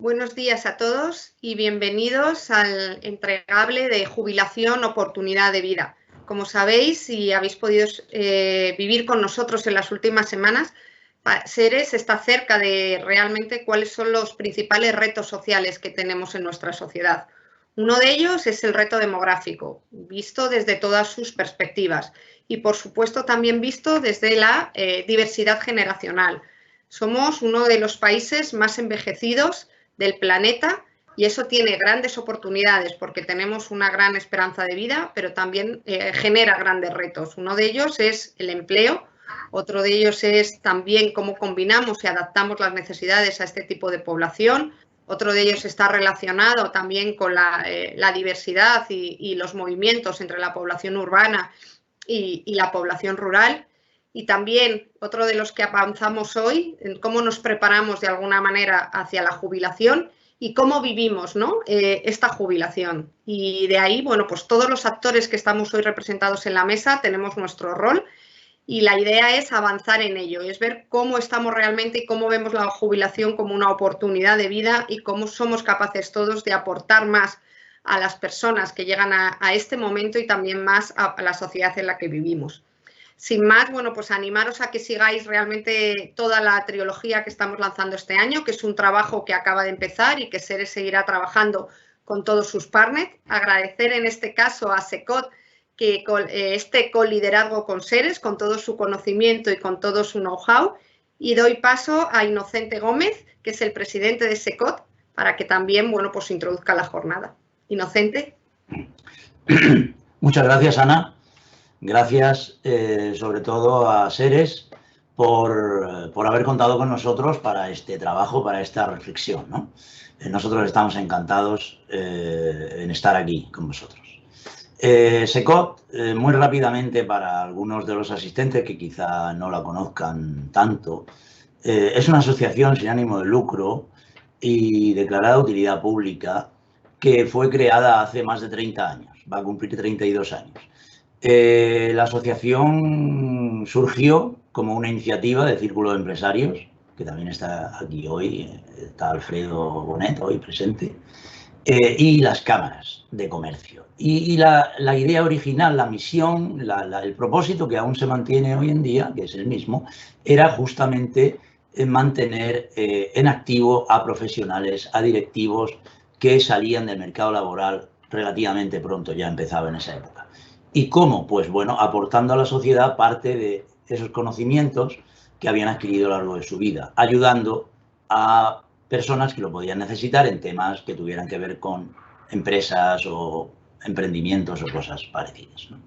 Buenos días a todos y bienvenidos al entregable de jubilación oportunidad de vida. Como sabéis, si habéis podido vivir con nosotros en las últimas semanas, Seres está cerca de realmente cuáles son los principales retos sociales que tenemos en nuestra sociedad. Uno de ellos es el reto demográfico, visto desde todas sus perspectivas y, por supuesto, también visto desde la diversidad generacional. Somos uno de los países más envejecidos del planeta y eso tiene grandes oportunidades porque tenemos una gran esperanza de vida, pero también genera grandes retos. Uno de ellos es el empleo, otro de ellos es también cómo combinamos y adaptamos las necesidades a este tipo de población, otro de ellos está relacionado también con la diversidad y los movimientos entre la población urbana y la población rural. Y también otro de los que avanzamos hoy, en cómo nos preparamos de alguna manera hacia la jubilación y cómo vivimos, ¿no? Esta jubilación. Y de ahí, bueno, pues todos los actores que estamos hoy representados en la mesa tenemos nuestro rol y la idea es avanzar en ello, es ver cómo estamos realmente y cómo vemos la jubilación como una oportunidad de vida y cómo somos capaces todos de aportar más a las personas que llegan a este momento y también más a la sociedad en la que vivimos. Sin más, bueno, pues animaros a que sigáis realmente toda la trilogía que estamos lanzando este año, que es un trabajo que acaba de empezar y que Seres seguirá trabajando con todos sus partners. Agradecer en este caso a SECOT que este coliderazgo con Seres, con todo su conocimiento y con todo su know-how. Y doy paso a Inocente Gómez, que es el presidente de SECOT, para que también, bueno, pues introduzca la jornada. Inocente. Muchas gracias, Ana. Gracias sobre todo a Seres por haber contado con nosotros para este trabajo, para esta reflexión, ¿no? Nosotros estamos encantados en estar aquí con vosotros. SECOT, muy rápidamente para algunos de los asistentes que quizá no la conozcan tanto, es una asociación sin ánimo de lucro y declarada de utilidad pública que fue creada hace más de 30 años, va a cumplir 32 años. La asociación surgió como una iniciativa de Círculo de Empresarios, que también está aquí hoy, está Alfredo Bonet hoy presente, y las cámaras de comercio. Y la idea original, la misión, el propósito que aún se mantiene hoy en día, que es el mismo, era justamente mantener en activo a profesionales, a directivos que salían del mercado laboral relativamente pronto, ya empezaba en esa época. ¿Y cómo? Pues bueno, aportando a la sociedad parte de esos conocimientos que habían adquirido a lo largo de su vida, ayudando a personas que lo podían necesitar en temas que tuvieran que ver con empresas o emprendimientos o cosas parecidas, ¿no?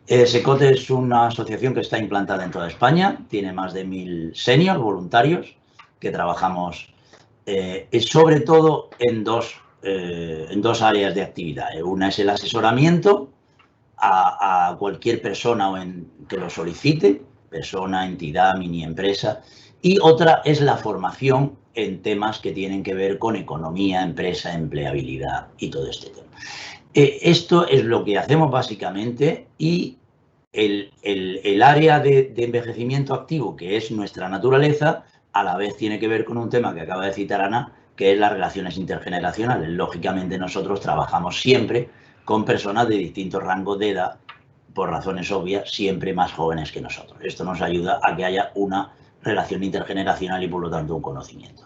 SECOT es una asociación que está implantada en toda España, tiene más de 1000 seniors voluntarios que trabajamos sobre todo en dos áreas de actividad. Una es el asesoramiento a cualquier persona que lo solicite, persona, entidad, mini empresa, y otra es la formación en temas que tienen que ver con economía, empresa, empleabilidad y todo este tema. Esto es lo que hacemos básicamente y el área de envejecimiento activo, que es nuestra naturaleza, a la vez tiene que ver con un tema que acaba de citar Ana, que es las relaciones intergeneracionales. Lógicamente nosotros trabajamos siempre con personas de distintos rangos de edad, por razones obvias, siempre más jóvenes que nosotros. Esto nos ayuda a que haya una relación intergeneracional y, por lo tanto, un conocimiento.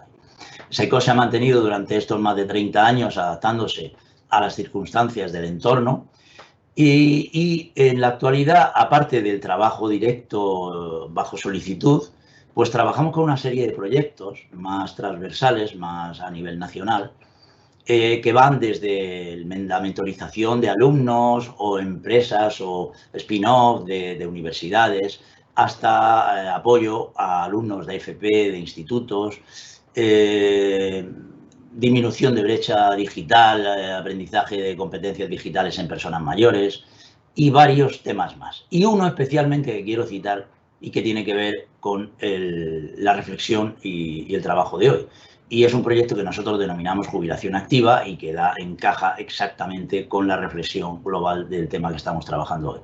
SECOT se ha mantenido durante estos más de 30 años adaptándose a las circunstancias del entorno y en la actualidad, aparte del trabajo directo bajo solicitud, pues trabajamos con una serie de proyectos más transversales, más a nivel nacional, que van desde la mentorización de alumnos o empresas o spin-off de universidades hasta apoyo a alumnos de FP, de institutos, disminución de brecha digital, aprendizaje de competencias digitales en personas mayores y varios temas más. Y uno especialmente que quiero citar y que tiene que ver con la reflexión y el trabajo de hoy. Y es un proyecto que nosotros denominamos jubilación activa y que encaja exactamente con la reflexión global del tema que estamos trabajando hoy.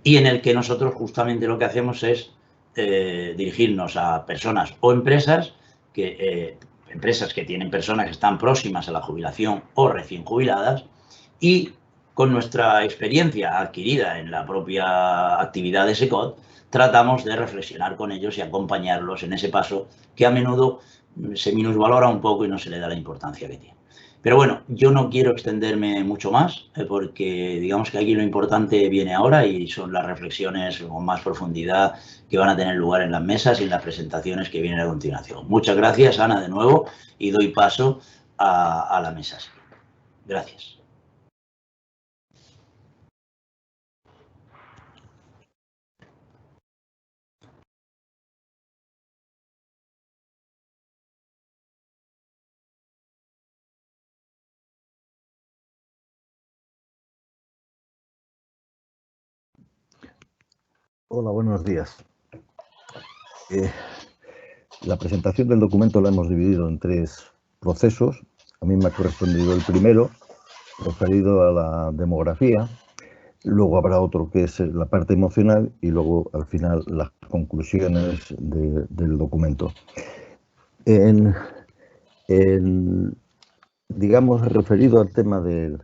Y en el que nosotros justamente lo que hacemos es dirigirnos a personas o empresas que empresas que tienen personas que están próximas a la jubilación o recién jubiladas, y con nuestra experiencia adquirida en la propia actividad de SECOT, tratamos de reflexionar con ellos y acompañarlos en ese paso que a menudo se minusvalora un poco y no se le da la importancia que tiene. Pero bueno, yo no quiero extenderme mucho más porque digamos que aquí lo importante viene ahora y son las reflexiones con más profundidad que van a tener lugar en las mesas y en las presentaciones que vienen a continuación. Muchas gracias, Ana, de nuevo, y doy paso a la mesa. Gracias. Hola, buenos días. La presentación del documento la hemos dividido en 3 procesos. A mí me ha correspondido el primero, referido a la demografía. Luego habrá otro que es la parte emocional y luego, al final, las conclusiones del documento. Digamos, referido al tema de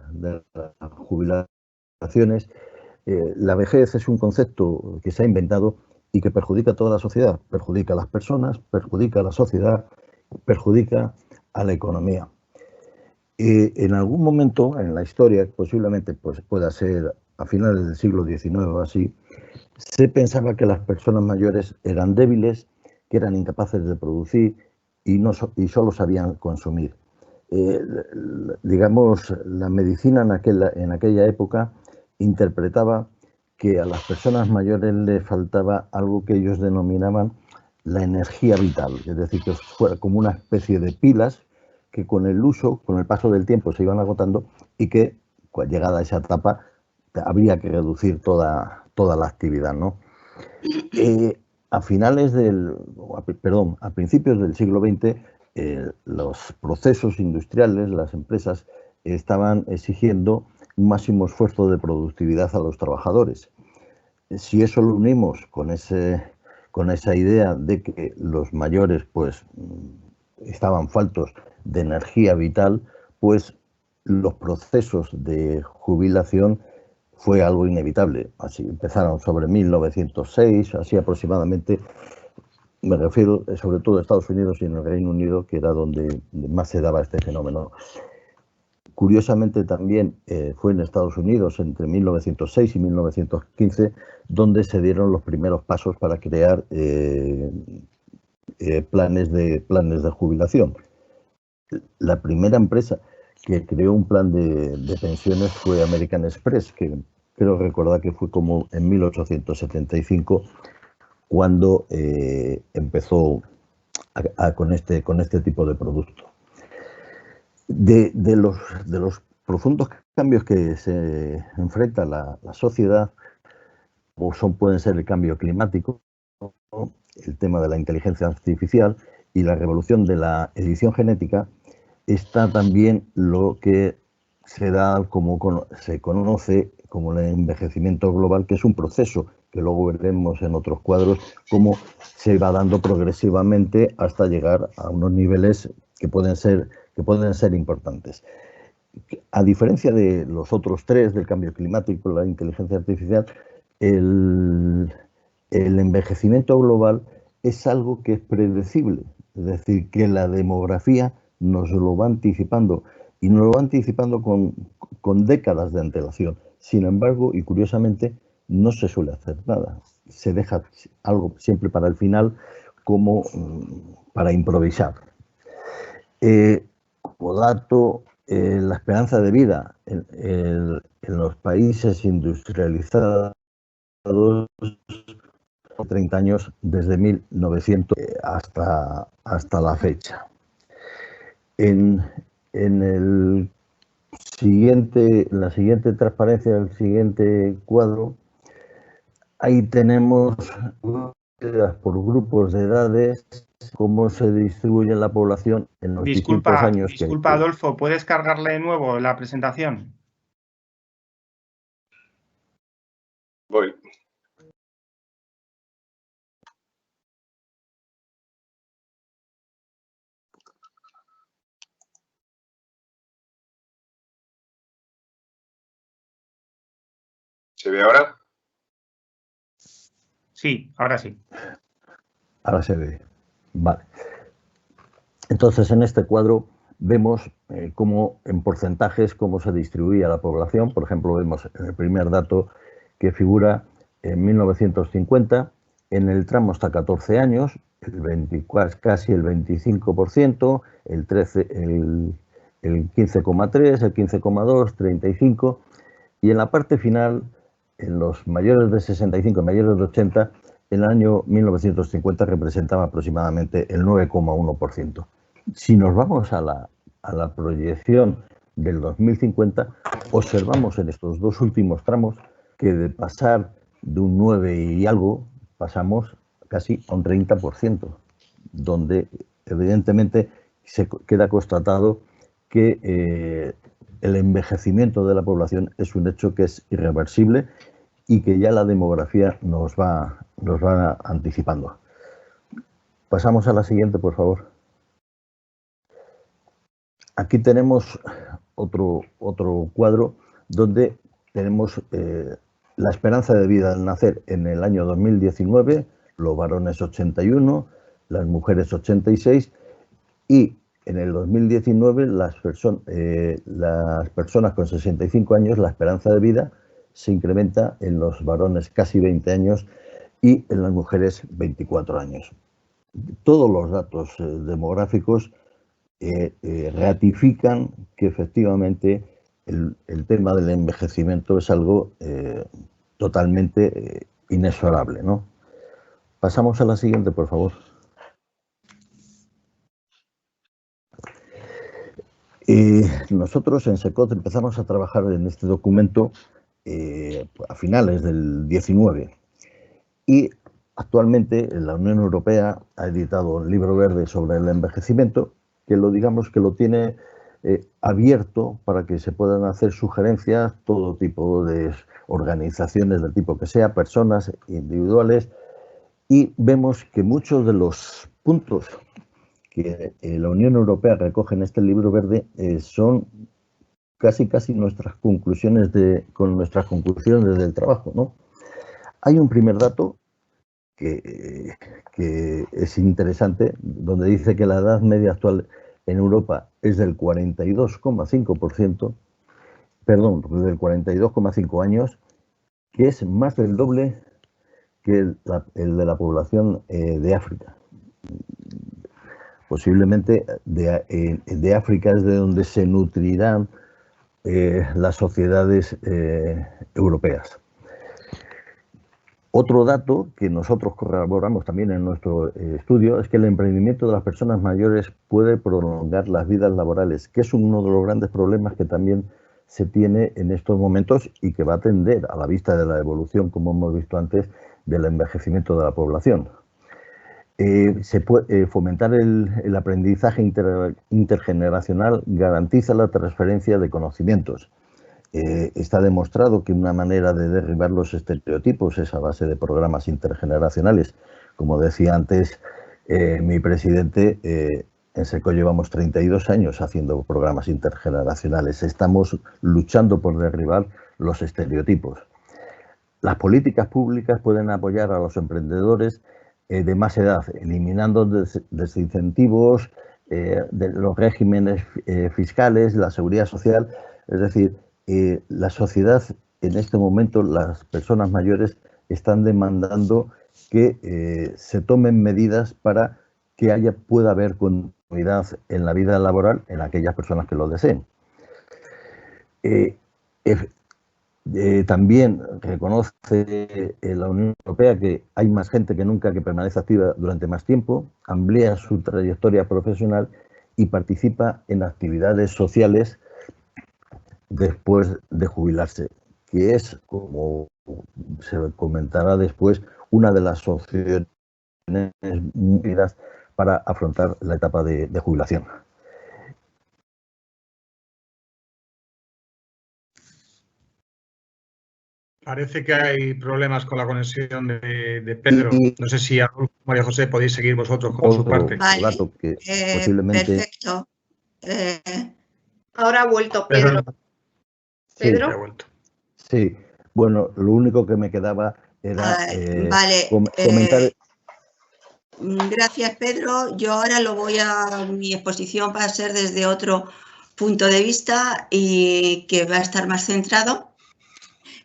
las jubilaciones, la vejez es un concepto que se ha inventado y que perjudica a toda la sociedad, perjudica a las personas, perjudica a la sociedad, perjudica a la economía. En algún momento en la historia, posiblemente pues, pueda ser a finales del siglo XIX o así, se pensaba que las personas mayores eran débiles, que eran incapaces de producir y solo sabían consumir. Digamos, la medicina en aquella época interpretaba que a las personas mayores les faltaba algo que ellos denominaban la energía vital, es decir, que fuera como una especie de pilas que con el uso, con el paso del tiempo se iban agotando y que, llegada a esa etapa, habría que reducir toda la actividad, ¿no? A principios del siglo XX, los procesos industriales, las empresas, estaban exigiendo un máximo esfuerzo de productividad a los trabajadores. Si eso lo unimos con esa idea de que los mayores pues estaban faltos de energía vital, pues los procesos de jubilación fue algo inevitable. Así empezaron sobre 1906, así aproximadamente. Me refiero sobre todo a Estados Unidos y en el Reino Unido, que era donde más se daba este fenómeno. Curiosamente también fue en Estados Unidos entre 1906 y 1915 donde se dieron los primeros pasos para crear planes de jubilación. La primera empresa que creó un plan de pensiones fue American Express, que creo recordar que fue como en 1875 cuando empezó con este tipo de producto. De los profundos cambios que se enfrenta la sociedad, pueden ser el cambio climático, el tema de la inteligencia artificial y la revolución de la edición genética, está también lo que se conoce como el envejecimiento global, que es un proceso que luego veremos en otros cuadros, cómo se va dando progresivamente hasta llegar a unos niveles que pueden ser importantes. A diferencia de los otros 3, del cambio climático, la inteligencia artificial, el envejecimiento global es algo que es predecible, es decir, que la demografía nos lo va anticipando y nos lo va anticipando con décadas de antelación. Sin embargo, y curiosamente, no se suele hacer nada. Se deja algo siempre para el final, como para improvisar. Como dato, la esperanza de vida en los países industrializados, 30 años desde 1900 hasta la fecha. En la siguiente transparencia, el siguiente cuadro, ahí tenemos por grupos de edades cómo se distribuye la población en los distintos años. Disculpa, Adolfo, ¿puedes cargarle de nuevo la presentación? Voy. ¿Se ve ahora? Sí, ahora sí. Ahora se ve. Vale. Entonces, en este cuadro vemos cómo en porcentajes cómo se distribuía la población. Por ejemplo, vemos en el primer dato que figura en 1950, en el tramo hasta 14 años, casi el 25%, el 15,3, el 15,2, 35, y en la parte final, en los mayores de 65, mayores de 80, en el año 1950 representaba aproximadamente el 9,1%. Si nos vamos a la proyección del 2050, observamos en estos dos últimos tramos que de pasar de un 9 y algo, pasamos casi a un 30%, donde evidentemente se queda constatado que el envejecimiento de la población es un hecho que es irreversible y que ya la demografía nos va anticipando. Pasamos a la siguiente, por favor. Aquí tenemos otro cuadro donde tenemos la esperanza de vida al nacer en el año 2019, los varones 81, las mujeres 86, y en el 2019 las personas con 65 años, la esperanza de vida se incrementa en los varones casi 20 años y en las mujeres 24 años. Todos los datos demográficos ratifican que efectivamente el tema del envejecimiento es algo totalmente inexorable, ¿no? Pasamos a la siguiente, por favor. Nosotros en SECOT empezamos a trabajar en este documento a finales del 19 y actualmente la Unión Europea ha editado un libro verde sobre el envejecimiento que lo tiene abierto para que se puedan hacer sugerencias, todo tipo de organizaciones del tipo que sea, personas individuales, y vemos que muchos de los puntos que la Unión Europea recoge en este libro verde son casi nuestras conclusiones con nuestras conclusiones del trabajo, ¿no? Hay un primer dato que es interesante, donde dice que la edad media actual en Europa es del 42,5%, perdón, del 42,5 años, que es más del doble que el de la población de África. Posiblemente de África es de donde se nutrirán las sociedades europeas. Otro dato que nosotros corroboramos también en nuestro estudio es que el emprendimiento de las personas mayores puede prolongar las vidas laborales, que es uno de los grandes problemas que también se tiene en estos momentos y que va a tender a la vista de la evolución, como hemos visto antes, del envejecimiento de la población. Se puede fomentar el aprendizaje intergeneracional, garantiza la transferencia de conocimientos. Está demostrado que una manera de derribar los estereotipos es a base de programas intergeneracionales. Como decía antes mi presidente, en SECO llevamos 32 años haciendo programas intergeneracionales. Estamos luchando por derribar los estereotipos. Las políticas públicas pueden apoyar a los emprendedores de más edad, eliminando desincentivos de los regímenes fiscales, la seguridad social. Es decir, la sociedad en este momento, las personas mayores están demandando que se tomen medidas para que pueda haber continuidad en la vida laboral en aquellas personas que lo deseen. También reconoce la Unión Europea que hay más gente que nunca que permanece activa durante más tiempo, amplía su trayectoria profesional y participa en actividades sociales después de jubilarse, que es, como se comentará después, una de las opciones válidas para afrontar la etapa de jubilación. Parece que hay problemas con la conexión de Pedro. No sé si María José podéis seguir vosotros con su parte. Vale, dato que posiblemente... Perfecto. Ahora ha vuelto Pedro. Sí, Pedro. ha vuelto. Sí, Bueno, lo único que me quedaba era vale, comentar. Gracias, Pedro. Yo ahora mi exposición va a ser desde otro punto de vista y que va a estar más centrado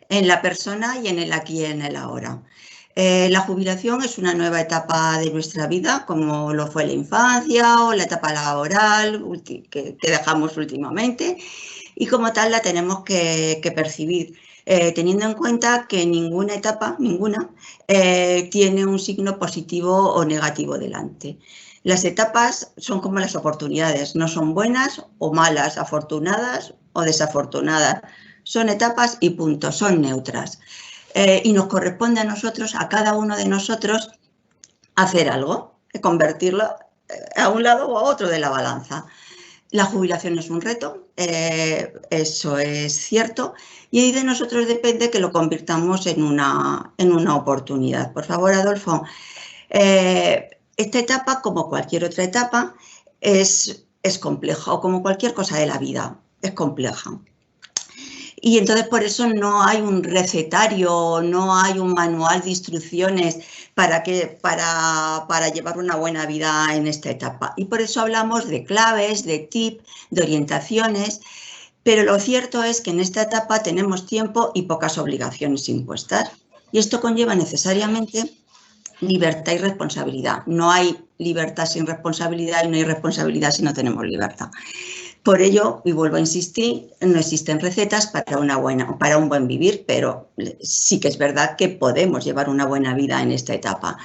en la persona y en el aquí y en el ahora. La jubilación es una nueva etapa de nuestra vida, como lo fue la infancia o la etapa laboral que dejamos últimamente, y como tal la tenemos que percibir, teniendo en cuenta que ninguna etapa, tiene un signo positivo o negativo delante. Las etapas son como las oportunidades, no son buenas o malas, afortunadas o desafortunadas. Son etapas y punto, son neutras. Y nos corresponde a nosotros, a cada uno de nosotros, hacer algo, convertirlo a un lado o a otro de la balanza. La jubilación es un reto, eso es cierto, y ahí de nosotros depende que lo convirtamos en una oportunidad. Por favor, Adolfo, esta etapa, como cualquier otra etapa, es compleja, o como cualquier cosa de la vida, es compleja. Y entonces por eso no hay un recetario, no hay un manual de instrucciones para llevar una buena vida en esta etapa. Y por eso hablamos de claves, de tips, de orientaciones, pero lo cierto es que en esta etapa tenemos tiempo y pocas obligaciones impuestas. Y esto conlleva necesariamente libertad y responsabilidad. No hay libertad sin responsabilidad y no hay responsabilidad si no tenemos libertad. Por ello, y vuelvo a insistir, no existen recetas para un buen vivir, pero sí que es verdad que podemos llevar una buena vida en esta etapa.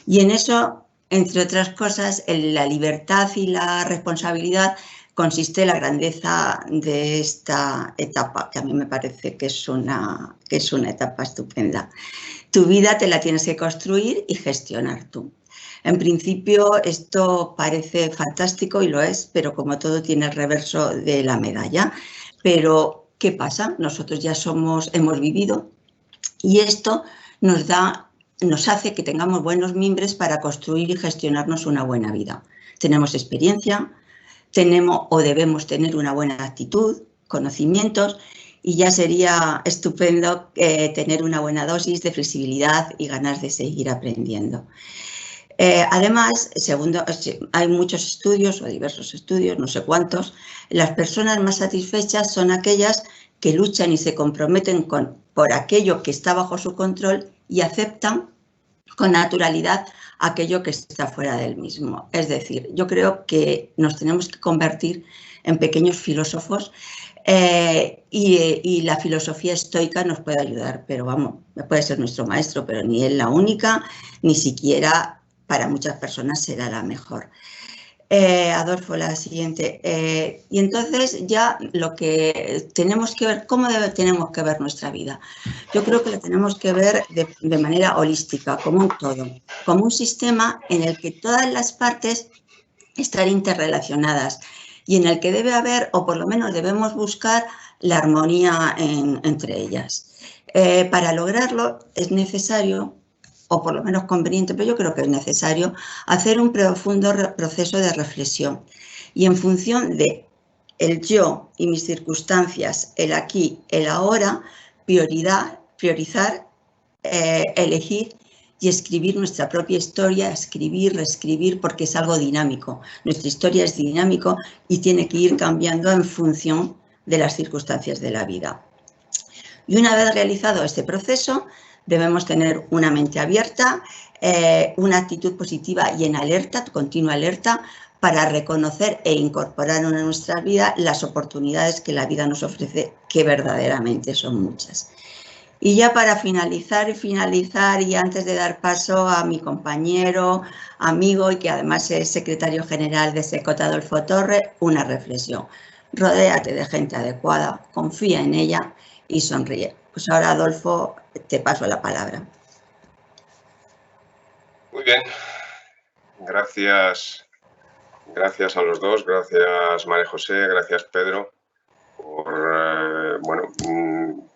Y en eso, entre otras cosas, en la libertad y la responsabilidad consiste la grandeza de esta etapa, que a mí me parece que es una etapa estupenda. Tu vida te la tienes que construir y gestionar tú. En principio esto parece fantástico y lo es, pero como todo tiene el reverso de la medalla. Pero, ¿qué pasa? Nosotros ya hemos vivido y esto nos hace que tengamos buenos mimbres para construir y gestionarnos una buena vida. Tenemos experiencia, tenemos o debemos tener una buena actitud, conocimientos, y ya sería estupendo tener una buena dosis de flexibilidad y ganas de seguir aprendiendo. Además, hay muchos estudios o diversos estudios, no sé cuántos, las personas más satisfechas son aquellas que luchan y se comprometen por aquello que está bajo su control y aceptan con naturalidad aquello que está fuera del mismo. Es decir, yo creo que nos tenemos que convertir en pequeños filósofos y la filosofía estoica nos puede ayudar, pero vamos, puede ser nuestro maestro, pero ni es la única, ni siquiera para muchas personas será la mejor. Adolfo, la siguiente. Y entonces ya lo que tenemos que ver, ¿cómo tenemos que ver nuestra vida? Yo creo que la tenemos que ver de manera holística, como un todo, como un sistema en el que todas las partes están interrelacionadas y en el que debe haber, o por lo menos debemos buscar, la armonía entre ellas. Para lograrlo es necesario, o por lo menos conveniente, pero yo creo que es necesario, hacer un profundo proceso de reflexión y en función de el yo y mis circunstancias, el aquí, el ahora, priorizar, elegir y escribir nuestra propia historia, escribir, reescribir, porque es algo dinámico. Nuestra historia es dinámico y tiene que ir cambiando en función de las circunstancias de la vida. Y una vez realizado este proceso, debemos tener una mente abierta, una actitud positiva y en alerta, continua alerta, para reconocer e incorporar en nuestra vida las oportunidades que la vida nos ofrece, que verdaderamente son muchas. Y ya para finalizar y antes de dar paso a mi compañero, amigo y que además es secretario general de SECOT, Adolfo Torre, una reflexión. Rodéate de gente adecuada, confía en ella y sonríe. Pues ahora, Adolfo, te paso la palabra. Muy bien. Gracias a los dos. Gracias, María José. Gracias, Pedro,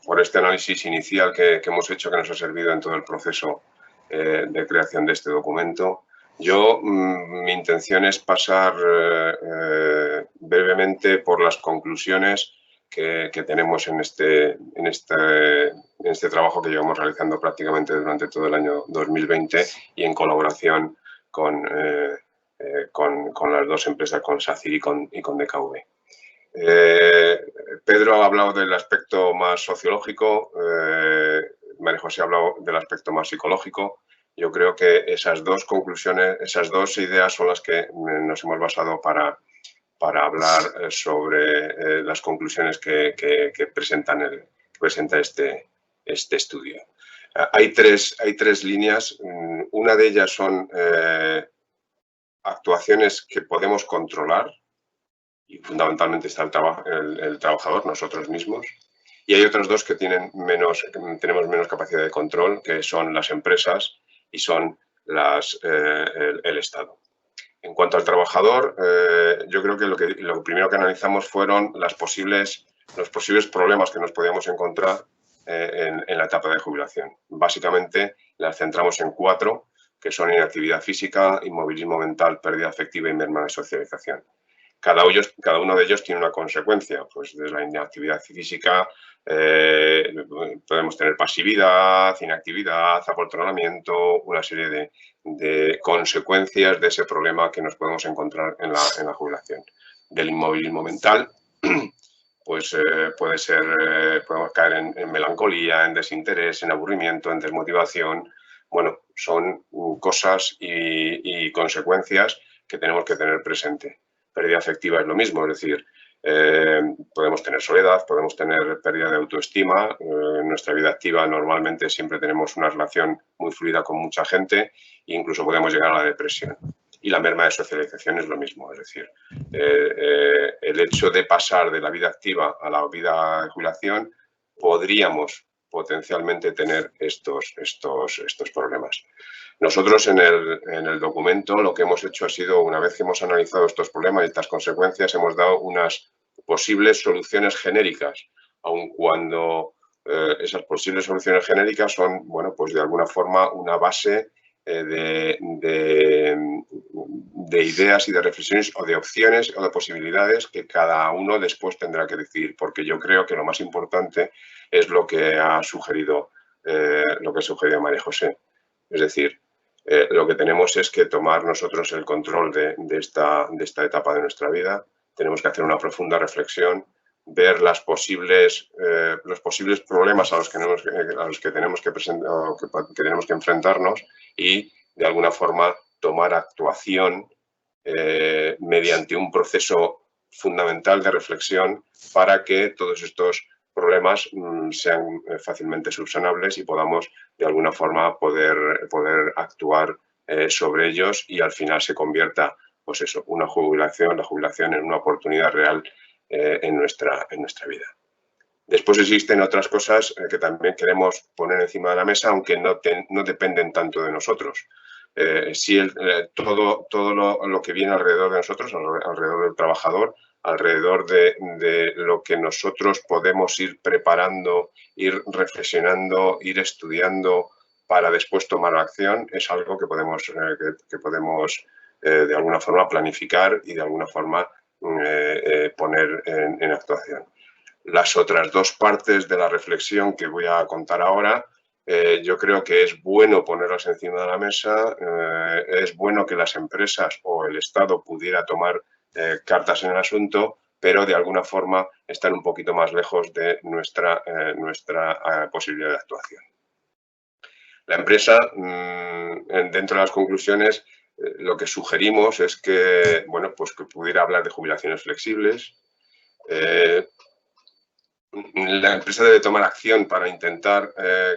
por este análisis inicial que hemos hecho, que nos ha servido en todo el proceso de creación de este documento. Mi intención es pasar brevemente por las conclusiones que tenemos en este trabajo que llevamos realizando prácticamente durante todo el año 2020 y en colaboración con las dos empresas, con SACIR y con DKV. Pedro ha hablado del aspecto más sociológico, María José ha hablado del aspecto más psicológico. Yo creo que esas dos conclusiones, esas dos ideas son las que nos hemos basado para hablar sobre las conclusiones que presenta este estudio. Hay tres líneas. Una de ellas son actuaciones que podemos controlar, y fundamentalmente está el trabajador, nosotros mismos. Y hay otras dos que tenemos menos capacidad de control, que son las empresas y son el Estado. En cuanto al trabajador, yo creo que lo primero que analizamos fueron los posibles problemas que nos podíamos encontrar en la etapa de jubilación. Básicamente las centramos en 4, que son inactividad física, inmovilismo mental, pérdida afectiva y merma de socialización. Cada uno de ellos tiene una consecuencia. Pues de la inactividad física podemos tener pasividad, inactividad, apoltronamiento, una serie de consecuencias de ese problema que nos podemos encontrar en la jubilación. Del inmovilismo mental, pues podemos caer en melancolía, en desinterés, en aburrimiento, en desmotivación. Bueno, son cosas y consecuencias que tenemos que tener presente. Pérdida afectiva es lo mismo, es decir, podemos tener soledad, podemos tener pérdida de autoestima. En nuestra vida activa normalmente siempre tenemos una relación muy fluida con mucha gente e incluso podemos llegar a la depresión. Y la merma de socialización es lo mismo, es decir, el hecho de pasar de la vida activa a la vida de jubilación, podríamos potencialmente tener estos problemas. Nosotros en el documento lo que hemos hecho ha sido, una vez que hemos analizado estos problemas y estas consecuencias, hemos dado unas posibles soluciones genéricas, aun cuando esas posibles soluciones genéricas son, bueno, pues de alguna forma una base de ideas y de reflexiones o de opciones o de posibilidades que cada uno después tendrá que decidir, porque yo creo que lo más importante es lo que ha sugerido María José. Es decir, lo que tenemos es que tomar nosotros el control de esta etapa de nuestra vida. Tenemos que hacer una profunda reflexión, ver los posibles problemas a los que tenemos que enfrentarnos y, de alguna forma, tomar actuación mediante un proceso fundamental de reflexión para que todos estos problemas sean fácilmente subsanables y podamos de alguna forma poder actuar sobre ellos y al final se convierta, pues eso, la jubilación en una oportunidad real en nuestra vida. Después existen otras cosas que también queremos poner encima de la mesa, aunque no dependen tanto de nosotros. Todo lo que viene alrededor de nosotros, alrededor del trabajador, alrededor de lo que nosotros podemos ir preparando, ir reflexionando, ir estudiando para después tomar acción, es algo que podemos de alguna forma planificar y de alguna forma poner en actuación. Las otras dos partes de la reflexión que voy a contar ahora, yo creo que es bueno ponerlas encima de la mesa, es bueno que las empresas o el Estado pudiera tomar cartas en el asunto, pero de alguna forma están un poquito más lejos de nuestra posibilidad de actuación. La empresa, dentro de las conclusiones, lo que sugerimos es que, bueno, pues que pudiera hablar de jubilaciones flexibles. La empresa debe tomar acción para intentar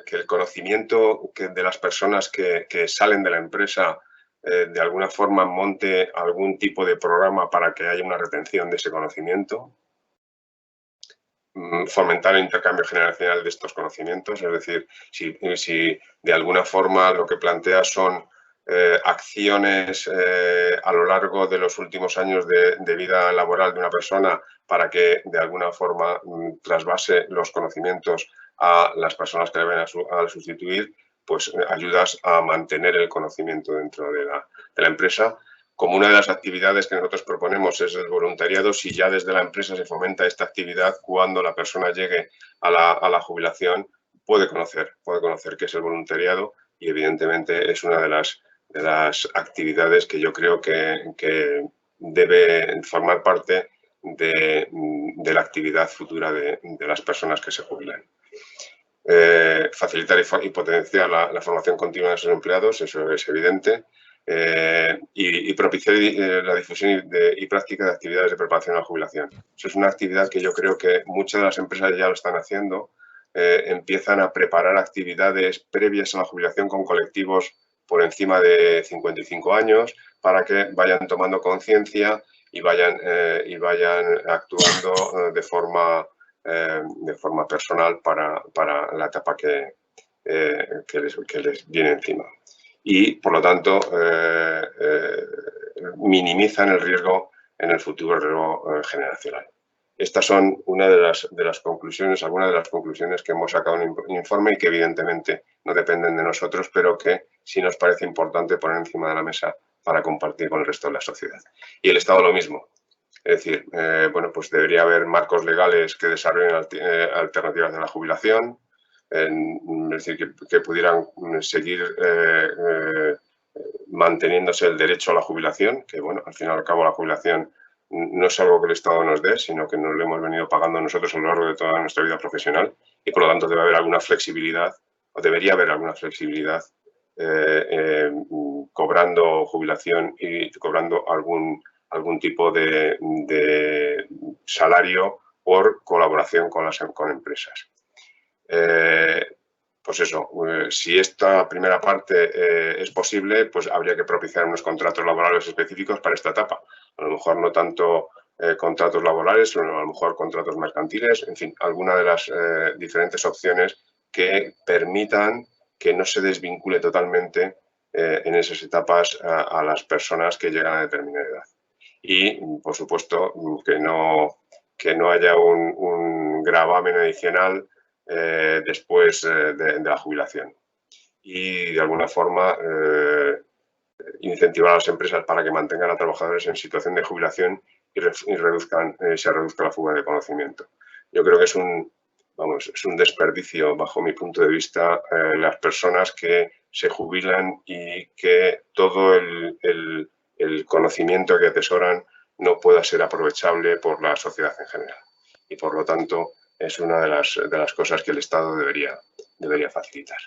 que el conocimiento de las personas que salen de la empresa de alguna forma monte algún tipo de programa para que haya una retención de ese conocimiento. Fomentar el intercambio generacional de estos conocimientos, es decir, si de alguna forma lo que plantea son acciones a lo largo de los últimos años de vida laboral de una persona para que de alguna forma trasvase los conocimientos a las personas que deben a sustituir, pues ayudas a mantener el conocimiento dentro de la empresa. Como una de las actividades que nosotros proponemos es el voluntariado, si ya desde la empresa se fomenta esta actividad, cuando la persona llegue a la jubilación, puede conocer qué es el voluntariado y evidentemente es una de las actividades que yo creo que debe formar parte de la actividad futura de las personas que se jubilan. Facilitar y potenciar la formación continua de sus empleados, eso es evidente, y propiciar la difusión y práctica de actividades de preparación a la jubilación. Eso es una actividad que yo creo que muchas de las empresas ya lo están haciendo, empiezan a preparar actividades previas a la jubilación con colectivos por encima de 55 años para que vayan tomando conciencia y vayan actuando de forma personal para la etapa que les viene encima. Y, por lo tanto, minimizan el riesgo en el futuro, el riesgo generacional. Estas son algunas de las conclusiones que hemos sacado en un informe y que evidentemente no dependen de nosotros, pero que sí nos parece importante poner encima de la mesa para compartir con el resto de la sociedad. Y el Estado lo mismo. Es decir, bueno, pues debería haber marcos legales que desarrollen alternativas de la jubilación, es decir, que pudieran seguir manteniéndose el derecho a la jubilación, que bueno, al fin y al cabo la jubilación no es algo que el Estado nos dé, sino que nos lo hemos venido pagando nosotros a lo largo de toda nuestra vida profesional y por lo tanto debe haber alguna flexibilidad, o debería haber alguna flexibilidad cobrando jubilación y cobrando algún tipo de salario por colaboración con empresas. Pues eso, si esta primera parte es posible, pues habría que propiciar unos contratos laborales específicos para esta etapa. A lo mejor no tanto contratos laborales, sino a lo mejor contratos mercantiles, en fin, alguna de las diferentes opciones que permitan que no se desvincule totalmente en esas etapas a las personas que llegan a determinada edad. Y, por supuesto, que no haya un gravamen adicional después de la jubilación. Y, de alguna forma, incentivar a las empresas para que mantengan a trabajadores en situación de jubilación y se reduzca la fuga de conocimiento. Yo creo que es un desperdicio, bajo mi punto de vista, las personas que se jubilan y que todo el conocimiento que atesoran no pueda ser aprovechable por la sociedad en general. Y, por lo tanto, es una de las cosas que el Estado debería facilitar.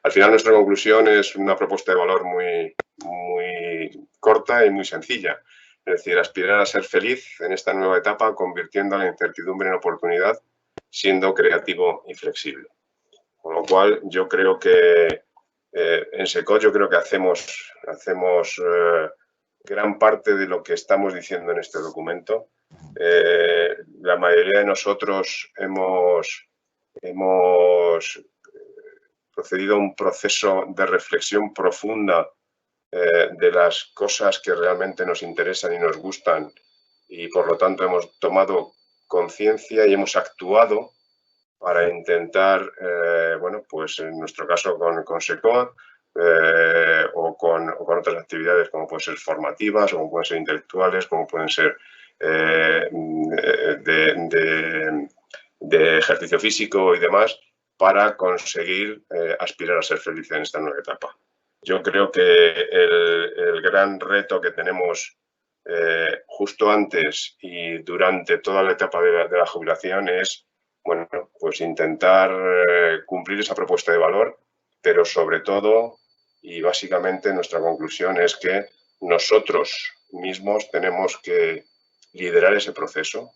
Al final, nuestra conclusión es una propuesta de valor muy corta y muy sencilla. Es decir, aspirar a ser feliz en esta nueva etapa, convirtiendo la incertidumbre en oportunidad, siendo creativo y flexible. Con lo cual, yo creo que en SECOT hacemos gran parte de lo que estamos diciendo en este documento. La mayoría de nosotros hemos procedido a un proceso de reflexión profunda de las cosas que realmente nos interesan y nos gustan y, por lo tanto, hemos tomado conciencia y hemos actuado para intentar, bueno, pues en nuestro caso con SECOT o con otras actividades como pueden ser formativas, o como pueden ser intelectuales, como pueden ser de ejercicio físico y demás, para conseguir aspirar a ser feliz en esta nueva etapa. Yo creo que el gran reto que tenemos justo antes y durante toda la etapa de la jubilación es, bueno, pues intentar cumplir esa propuesta de valor, pero sobre todo y básicamente nuestra conclusión es que nosotros mismos tenemos que liderar ese proceso,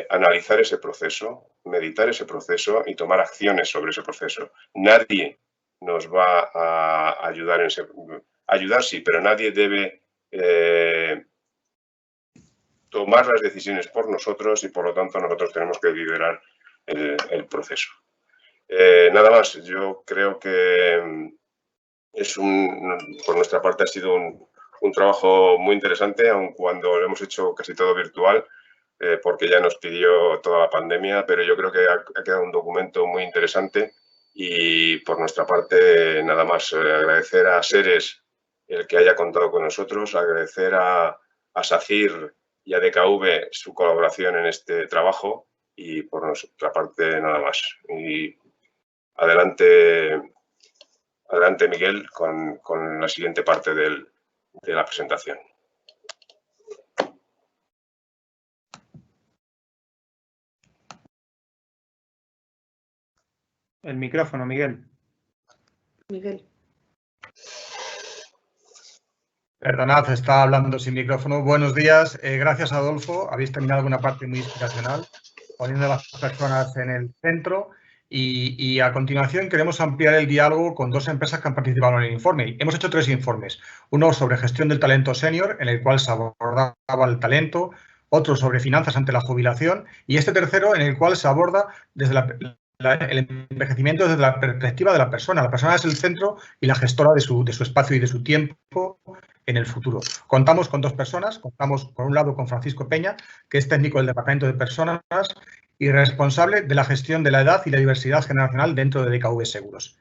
analizar ese proceso, meditar ese proceso y tomar acciones sobre ese proceso. Nadie nos va a ayudar en ese... Ayudar sí, pero nadie debe tomar las decisiones por nosotros y, por lo tanto, nosotros tenemos que liderar el proceso. Nada más, yo creo que por nuestra parte ha sido un trabajo muy interesante, aun cuando lo hemos hecho casi todo virtual, porque ya nos pidió toda la pandemia, pero yo creo que ha quedado un documento muy interesante y por nuestra parte nada más, agradecer a Seres el que haya contado con nosotros, agradecer a SACIR y a DKV su colaboración en este trabajo y por nuestra parte nada más. Y Adelante, Miguel, con la siguiente parte de la presentación. El micrófono, Miguel. Miguel. Perdonad, estaba hablando sin micrófono. Buenos días. Gracias, Adolfo. Habéis terminado una parte muy inspiracional, poniendo a las personas en el centro. Y a continuación queremos ampliar el diálogo con dos empresas que han participado en el informe. Hemos hecho 3 informes. Uno sobre gestión del talento senior, en el cual se abordaba el talento. Otro sobre finanzas ante la jubilación. Y este tercero, en el cual se aborda desde el envejecimiento desde la perspectiva de la persona. La persona es el centro y la gestora de su espacio y de su tiempo en el futuro. Contamos con 2 personas. Contamos, por un lado, con Francisco Peña, que es técnico del Departamento de Personas y responsable de la gestión de la edad y la diversidad generacional dentro de DKV Seguros.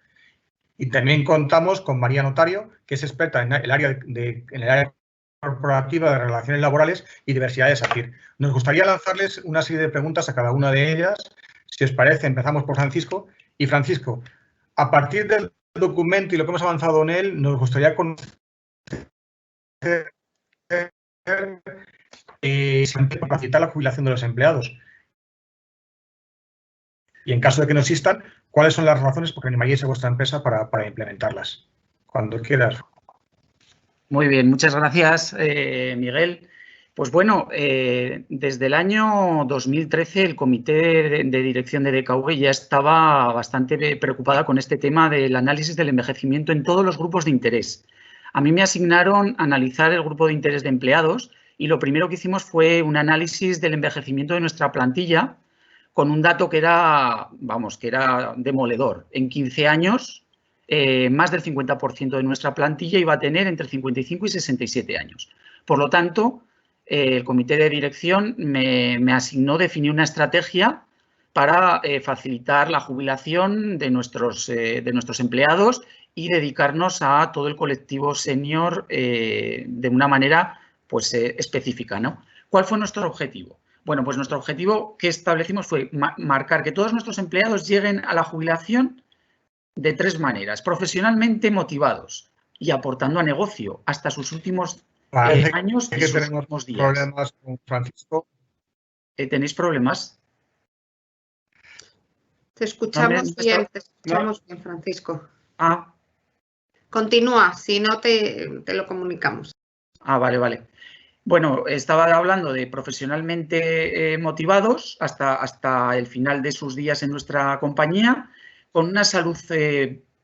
Y también contamos con María Notario, que es experta en el área corporativa de relaciones laborales y diversidad de SACIR. Nos gustaría lanzarles una serie de preguntas a cada una de ellas. Si os parece, empezamos por Francisco. Y Francisco, a partir del documento y lo que hemos avanzado en él, nos gustaría conocer si para facilitar la jubilación de los empleados. Y en caso de que no existan, ¿cuáles son las razones por que animaríais a vuestra empresa para implementarlas? Cuando quieras. Muy bien, muchas gracias, Miguel. Pues bueno, desde el año 2013 el comité de dirección de DKV ya estaba bastante preocupada con este tema del análisis del envejecimiento en todos los grupos de interés. A mí me asignaron analizar el grupo de interés de empleados y lo primero que hicimos fue un análisis del envejecimiento de nuestra plantilla con un dato que era, que era demoledor. En 15 años, más del 50% de nuestra plantilla iba a tener entre 55 y 67 años. Por lo tanto, el comité de dirección me asignó definir una estrategia para facilitar la jubilación de nuestros empleados y dedicarnos a todo el colectivo senior de una manera pues, específica, ¿no? ¿Cuál fue nuestro objetivo? Bueno, pues nuestro objetivo que establecimos fue marcar que todos nuestros empleados lleguen a la jubilación de 3 maneras. Profesionalmente motivados y aportando a negocio hasta sus últimos años y sus últimos días. ¿Problemas con Francisco? ¿Tenéis problemas? Te escuchamos bien, Francisco. Ah. Continúa, si no te lo comunicamos. Ah, vale. Bueno, estaba hablando de profesionalmente motivados hasta el final de sus días en nuestra compañía, con una salud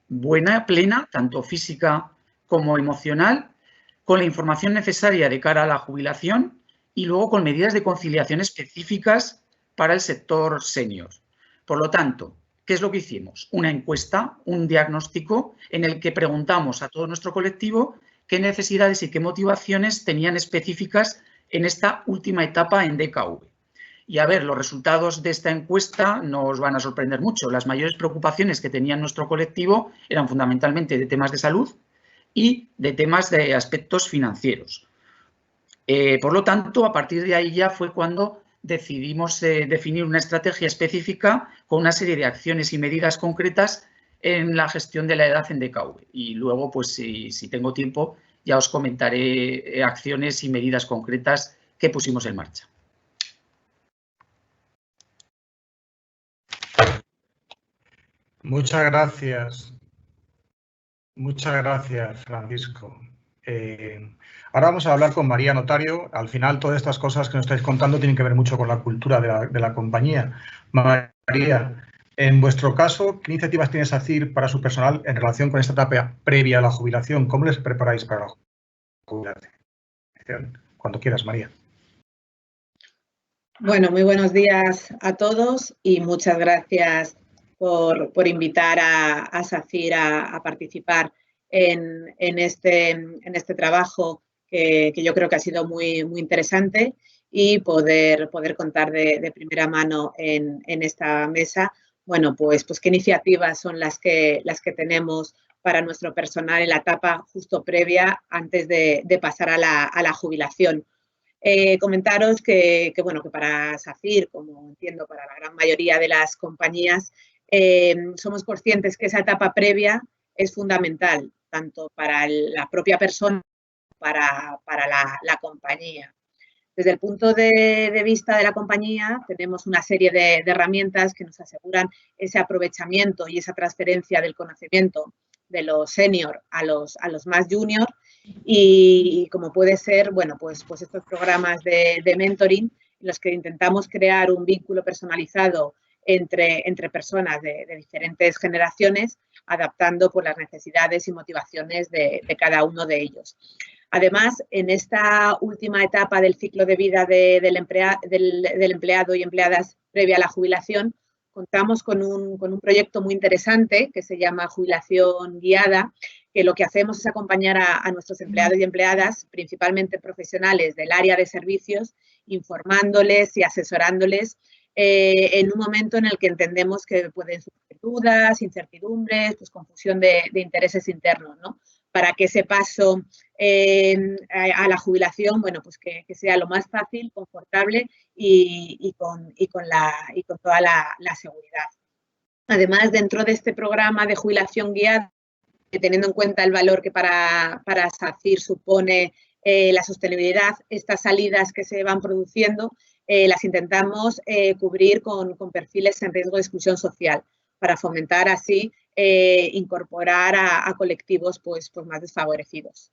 buena, plena, tanto física como emocional, con la información necesaria de cara a la jubilación y luego con medidas de conciliación específicas para el sector senior. Por lo tanto, ¿qué es lo que hicimos? Una encuesta, un diagnóstico en el que preguntamos a todo nuestro colectivo qué necesidades y qué motivaciones tenían específicas en esta última etapa en DKV. Y a ver, los resultados de esta encuesta no os van a sorprender mucho. Las mayores preocupaciones que tenía nuestro colectivo eran fundamentalmente de temas de salud y de temas de aspectos financieros. Por lo tanto, a partir de ahí ya fue cuando decidimos definir una estrategia específica con una serie de acciones y medidas concretas en la gestión de la edad en DKV. Y luego, pues si tengo tiempo, ya os comentaré acciones y medidas concretas que pusimos en marcha. Muchas gracias. Muchas gracias, Francisco. Ahora vamos a hablar con María Notario. Al final, todas estas cosas que nos estáis contando tienen que ver mucho con la cultura de la compañía. María, en vuestro caso, ¿qué iniciativas tiene SACIR para su personal en relación con esta etapa previa a la jubilación? ¿Cómo les preparáis para la jubilación? Cuando quieras, María. Bueno, muy buenos días a todos y muchas gracias por invitar a SACIR a participar en este trabajo que yo creo que ha sido muy interesante y poder contar de primera mano en esta mesa. Bueno, pues qué iniciativas son las que tenemos para nuestro personal en la etapa justo previa antes de pasar a la jubilación. Comentaros que para SACIR, como entiendo para la gran mayoría de las compañías, somos conscientes que esa etapa previa es fundamental, tanto para la propia persona como para la compañía. Desde el punto de vista de la compañía, tenemos una serie de herramientas que nos aseguran ese aprovechamiento y esa transferencia del conocimiento de los senior a los más junior y como puede ser, bueno, pues estos programas de mentoring en los que intentamos crear un vínculo personalizado entre personas de diferentes generaciones, adaptando pues, las necesidades y motivaciones de cada uno de ellos. Además, en esta última etapa del ciclo de vida del empleado y empleadas previa a la jubilación, contamos con un proyecto muy interesante que se llama Jubilación Guiada, que lo que hacemos es acompañar a nuestros empleados y empleadas, principalmente profesionales del área de servicios, informándoles y asesorándoles en un momento en el que entendemos que pueden surgir dudas, incertidumbres, pues confusión de intereses internos, ¿no? Para que ese paso a la jubilación, bueno, pues que sea lo más fácil, confortable y con toda la seguridad. Además, dentro de este programa de jubilación guiada, teniendo en cuenta el valor que para SACIR supone la sostenibilidad, estas salidas que se van produciendo las intentamos cubrir con perfiles en riesgo de exclusión social para fomentar así incorporar a colectivos pues más desfavorecidos.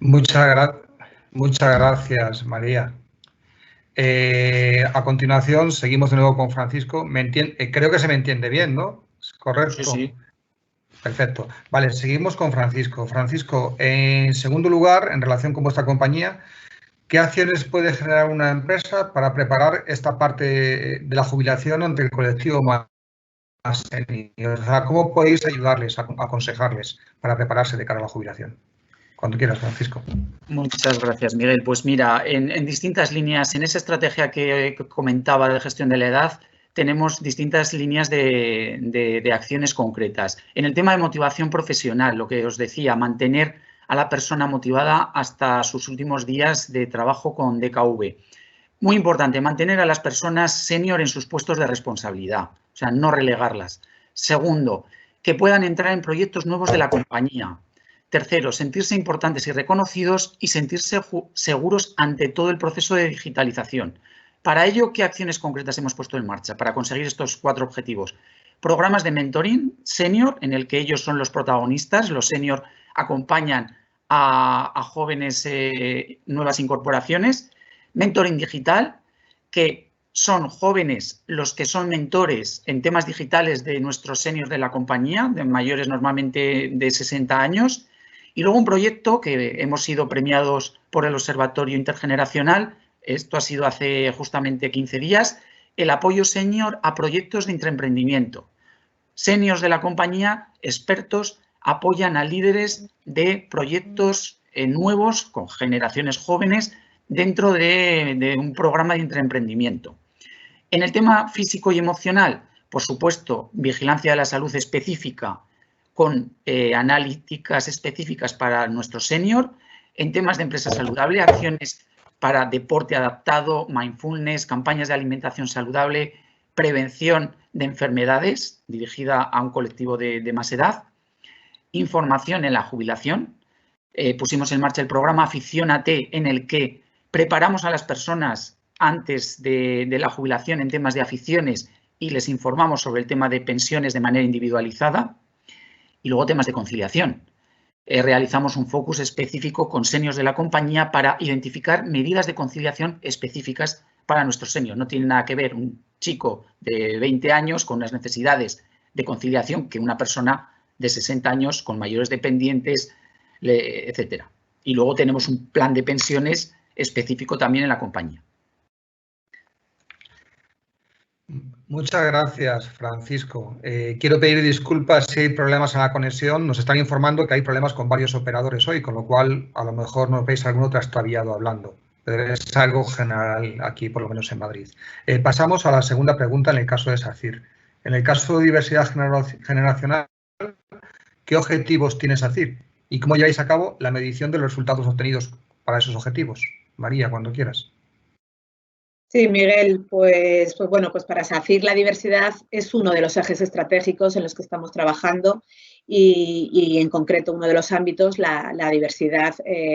Muchas gracias, María. A continuación, seguimos de nuevo con Francisco. Creo que se me entiende bien, ¿no? ¿Correcto? Sí. Perfecto. Vale, seguimos con Francisco. Francisco, en segundo lugar, en relación con vuestra compañía, ¿qué acciones puede generar una empresa para preparar esta parte de la jubilación ante el colectivo más senior? O sea, ¿cómo podéis ayudarles, aconsejarles para prepararse de cara a la jubilación? Cuando quieras, Francisco. Muchas gracias, Miguel. Pues mira, en distintas líneas, en esa estrategia que comentaba de gestión de la edad, tenemos distintas líneas de acciones concretas. En el tema de motivación profesional, lo que os decía, mantener a la persona motivada hasta sus últimos días de trabajo con DKV. Muy importante, mantener a las personas senior en sus puestos de responsabilidad, o sea, no relegarlas. Segundo, que puedan entrar en proyectos nuevos de la compañía. Tercero, sentirse importantes y reconocidos y sentirse seguros ante todo el proceso de digitalización. Para ello, ¿qué acciones concretas hemos puesto en marcha para conseguir estos 4 objetivos? Programas de mentoring senior, en el que ellos son los protagonistas, los senior acompañan a jóvenes nuevas incorporaciones. Mentoring digital, que son jóvenes los que son mentores en temas digitales de nuestros seniors de la compañía, de mayores normalmente de 60 años. Y luego un proyecto que hemos sido premiados por el Observatorio Intergeneracional, esto ha sido hace justamente 15 días, el apoyo senior a proyectos de intraemprendimiento. Seniors de la compañía, expertos, apoyan a líderes de proyectos nuevos con generaciones jóvenes dentro de un programa de intraemprendimiento. En el tema físico y emocional, por supuesto, vigilancia de la salud específica con analíticas específicas para nuestro senior. En temas de empresa saludable, acciones para deporte adaptado, mindfulness, campañas de alimentación saludable, prevención de enfermedades dirigida a un colectivo de más edad. Información en la jubilación. Pusimos en marcha el programa Aficiónate, en el que preparamos a las personas antes de la jubilación en temas de aficiones y les informamos sobre el tema de pensiones de manera individualizada. Y luego temas de conciliación. Realizamos un focus específico con seniors de la compañía para identificar medidas de conciliación específicas para nuestros seniors. No tiene nada que ver un chico de 20 años con unas necesidades de conciliación que una persona de 60 años con mayores dependientes, etcétera. Y luego tenemos un plan de pensiones específico también en la compañía. Muchas gracias, Francisco. Quiero pedir disculpas si hay problemas en la conexión. Nos están informando que hay problemas con varios operadores hoy, con lo cual a lo mejor nos veis algún otro extraviado hablando. Pero es algo general aquí, por lo menos en Madrid. Pasamos a la segunda pregunta en el caso de SACIR. En el caso de diversidad generacional, ¿qué objetivos tiene SACIR? ¿Y cómo lleváis a cabo la medición de los resultados obtenidos para esos objetivos? María, cuando quieras. Sí, Miguel, pues bueno, pues para SACIR la diversidad es uno de los ejes estratégicos en los que estamos trabajando y en concreto uno de los ámbitos, la diversidad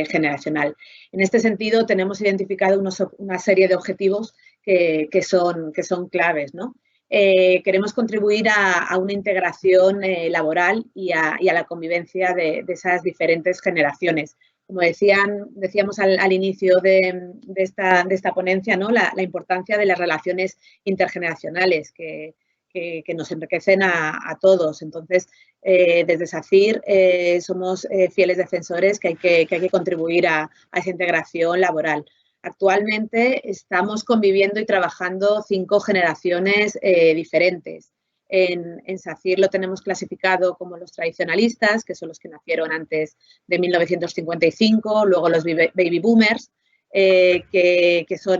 generacional. En este sentido, tenemos identificado una serie de objetivos que son claves, ¿no? Queremos contribuir a una integración laboral y a la convivencia de esas diferentes generaciones. Como decíamos al inicio de esta ponencia, ¿no? La importancia de las relaciones intergeneracionales que nos enriquecen a todos. Entonces, desde SACIR somos fieles defensores que hay que contribuir a esa integración laboral. Actualmente estamos conviviendo y trabajando 5 generaciones diferentes. En SACIR lo tenemos clasificado como los tradicionalistas, que son los que nacieron antes de 1955, luego los baby boomers, que son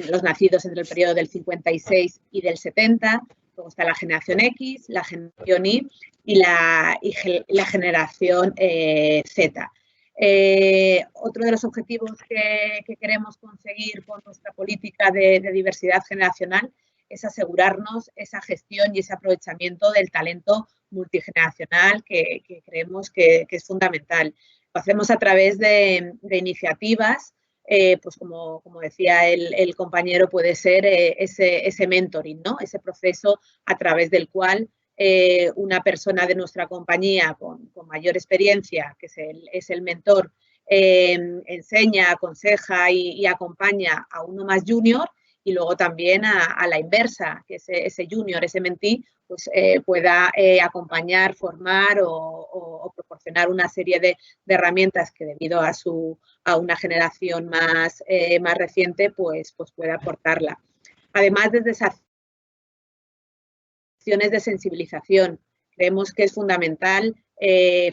los nacidos entre el periodo del 56 y del 70, luego está la generación X, la generación Y y la generación Z. Otro de los objetivos que queremos conseguir con nuestra política de diversidad generacional es asegurarnos esa gestión y ese aprovechamiento del talento multigeneracional que creemos que es fundamental. Lo hacemos a través de iniciativas, pues como decía el compañero, puede ser ese mentoring, ¿no? Ese proceso a través del cual una persona de nuestra compañía con mayor experiencia, que es el mentor, enseña, aconseja y acompaña a uno más junior, y luego también a la inversa, que ese junior, ese mentee, pues pueda acompañar, formar o proporcionar una serie de herramientas que debido a una generación más reciente, pues pueda aportarla. Además, desde esas acciones de sensibilización, creemos que es fundamental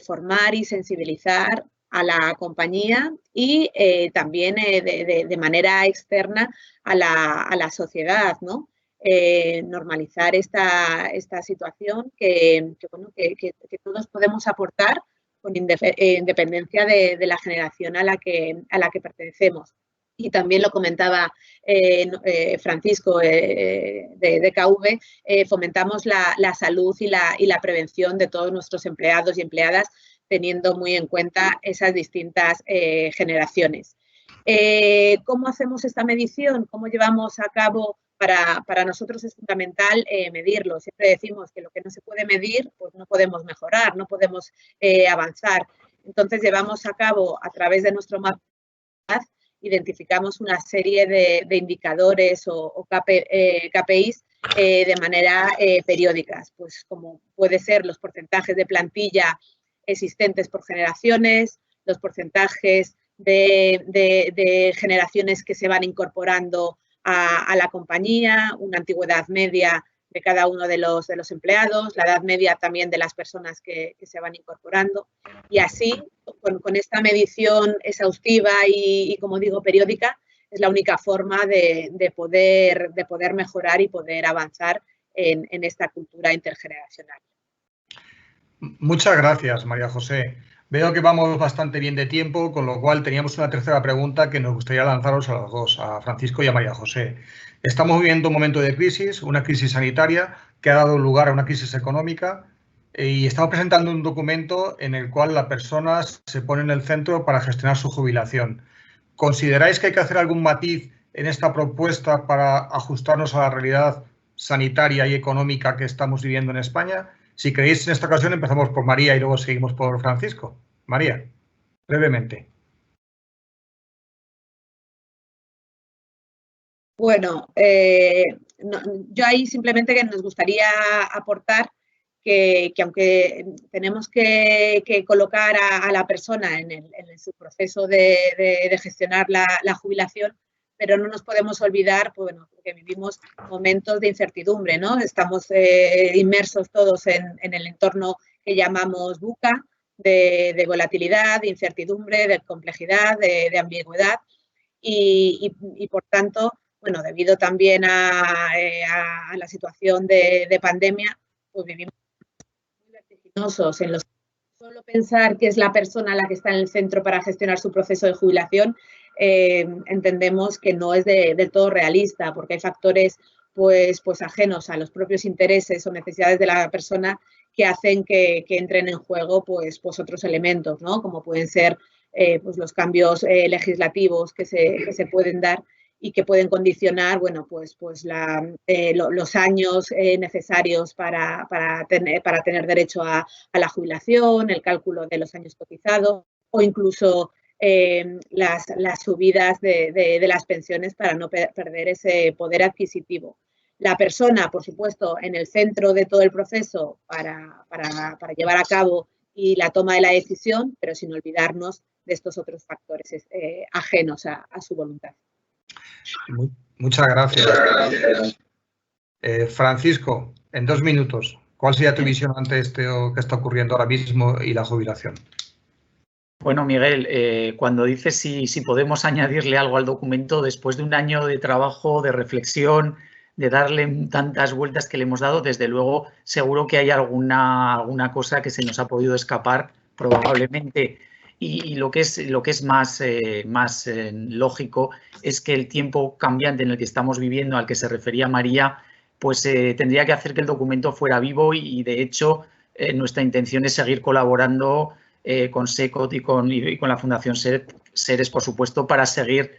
formar y sensibilizar a la compañía y también de manera externa a la sociedad, ¿no? Normalizar esta situación que todos podemos aportar con independencia de la generación a la que pertenecemos. Y también lo comentaba Francisco de KV, fomentamos la salud y la prevención de todos nuestros empleados y empleadas, teniendo muy en cuenta esas distintas generaciones. ¿Cómo hacemos esta medición? ¿Cómo llevamos a cabo? Para nosotros es fundamental medirlo. Siempre decimos que lo que no se puede medir, pues no podemos mejorar, no podemos avanzar. Entonces, llevamos a cabo, a través de nuestro mapa, identificamos una serie de indicadores o KPIs de manera periódicas, pues como puede ser los porcentajes de plantilla existentes por generaciones, los porcentajes de generaciones que se van incorporando a la compañía, una antigüedad media de cada uno de los empleados, la edad media también de las personas que se van incorporando. Y así, con esta medición exhaustiva y, como digo, periódica, es la única forma de poder mejorar y poder avanzar en esta cultura intergeneracional. Muchas gracias, María José. Veo que vamos bastante bien de tiempo, con lo cual teníamos una tercera pregunta que nos gustaría lanzaros a los dos, a Francisco y a María José. Estamos viviendo un momento de crisis, una crisis sanitaria que ha dado lugar a una crisis económica y estamos presentando un documento en el cual la persona se pone en el centro para gestionar su jubilación. ¿Consideráis que hay que hacer algún matiz en esta propuesta para ajustarnos a la realidad sanitaria y económica que estamos viviendo en España? Si queréis, en esta ocasión empezamos por María y luego seguimos por Francisco. María, brevemente. Bueno, yo ahí simplemente que nos gustaría aportar que aunque tenemos que colocar a la persona en su proceso de gestionar la jubilación, pero no nos podemos olvidar, pues, bueno, porque vivimos momentos de incertidumbre, ¿no? Estamos inmersos todos en el entorno que llamamos VUCA, de volatilidad, de incertidumbre, de complejidad, de ambigüedad y por tanto, bueno, debido también a la situación de pandemia, pues vivimos muy vertiginosos en los que solo pensar que es la persona la que está en el centro para gestionar su proceso de jubilación entendemos que no es del todo realista, porque hay factores pues ajenos a los propios intereses o necesidades de la persona que hacen que entren en juego pues otros elementos, ¿no? Como pueden ser pues los cambios legislativos que se pueden dar y que pueden condicionar, bueno, pues los años necesarios para tener derecho a la jubilación, el cálculo de los años cotizados o incluso las subidas de las pensiones para no perder ese poder adquisitivo. La persona, por supuesto, en el centro de todo el proceso para llevar a cabo y la toma de la decisión, pero sin olvidarnos de estos otros factores ajenos a su voluntad. Muchas gracias. Francisco, en 2 minutos, ¿cuál sería tu visión ante esto que está ocurriendo ahora mismo y la jubilación? Bueno, Miguel, cuando dices si podemos añadirle algo al documento, después de un año de trabajo, de reflexión, de darle tantas vueltas que le hemos dado, desde luego seguro que hay alguna cosa que se nos ha podido escapar probablemente. Y lo que es más lógico es que el tiempo cambiante en el que estamos viviendo, al que se refería María, pues tendría que hacer que el documento fuera vivo y de hecho nuestra intención es seguir colaborando con SECOT y con la Fundación Seres, por supuesto, para seguir